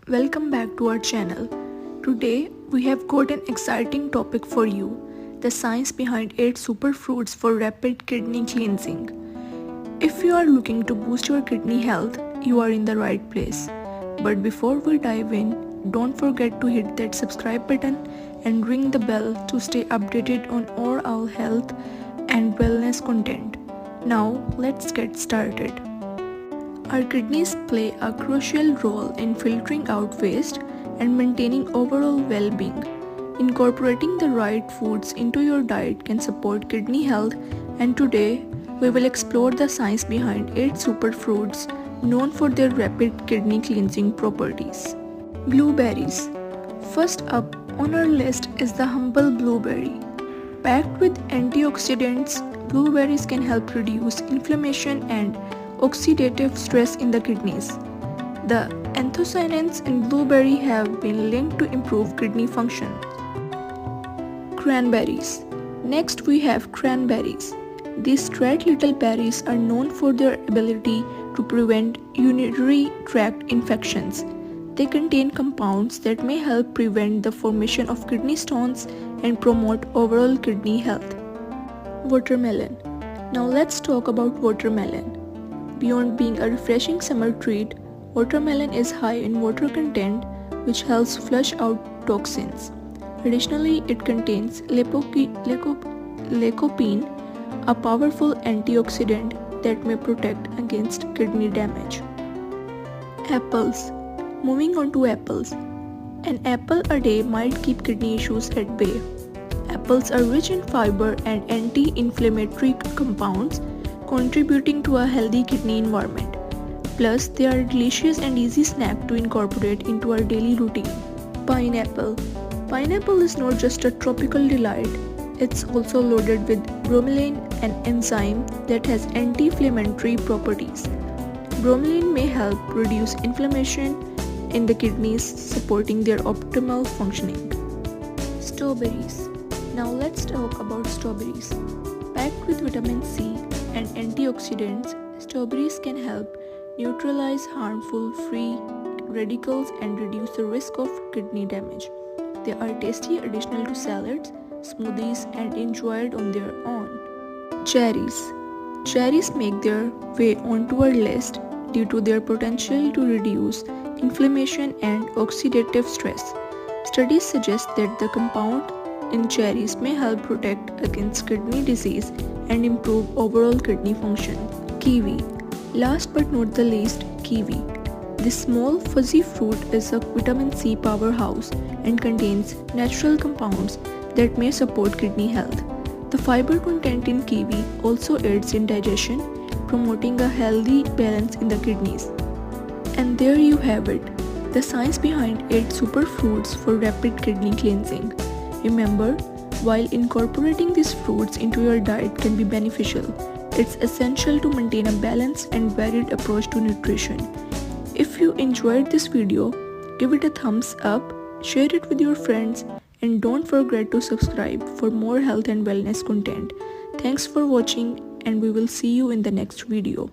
Welcome back to our channel. Today we have got an exciting topic for you, the science behind 8 superfruits for rapid kidney cleansing. If you are looking to boost your kidney health, you are in the right place. But before we dive in, don't forget to hit that subscribe button and ring the bell to stay updated on all our health and wellness content. Now let's get started. Our kidneys play a crucial role in filtering out waste and maintaining overall well-being. Incorporating the right foods into your diet can support kidney health, and today we will explore the science behind 8 superfruits known for their rapid kidney cleansing properties. Blueberries. First up on our list is the humble blueberry. Packed with antioxidants, blueberries can help reduce inflammation and oxidative stress in the kidneys. The anthocyanins in blueberry have been linked to improve kidney function. Cranberries. Next we have cranberries. These straight little berries are known for their ability to prevent urinary tract infections. They contain compounds that may help prevent the formation of kidney stones and promote overall kidney health. Watermelon. Now let's talk about watermelon. Beyond being a refreshing summer treat, watermelon is high in water content, which helps flush out toxins. Additionally, it contains lycopene, a powerful antioxidant that may protect against kidney damage. Apples. Moving on to apples. An apple a day might keep kidney issues at bay. Apples are rich in fiber and anti-inflammatory compounds, contributing to a healthy kidney environment. Plus, they are a delicious and easy snack to incorporate into our daily routine. Pineapple. Pineapple is not just a tropical delight, it's also loaded with bromelain, an enzyme that has anti-inflammatory properties. Bromelain may help reduce inflammation in the kidneys, supporting their optimal functioning. Strawberries. Now let's talk about strawberries. Packed with vitamin C and antioxidants, strawberries can help neutralize harmful free radicals and reduce the risk of kidney damage. They are tasty additional to salads, smoothies, and enjoyed on their own. Cherries. Cherries make their way onto our list due to their potential to reduce inflammation and oxidative stress. Studies suggest that the compound in cherries may help protect against kidney disease and improve overall kidney function. Kiwi. Last but not the least, kiwi. This small fuzzy fruit is a vitamin C powerhouse and contains natural compounds that may support kidney health. The fiber content in kiwi also aids in digestion, promoting a healthy balance in the kidneys. And there you have it, the science behind 8 superfruits for rapid kidney cleansing. Remember, while incorporating these fruits into your diet can be beneficial, it's essential to maintain a balanced and varied approach to nutrition. If you enjoyed this video, give it a thumbs up, share it with your friends, and don't forget to subscribe for more health and wellness content. Thanks for watching, and we will see you in the next video.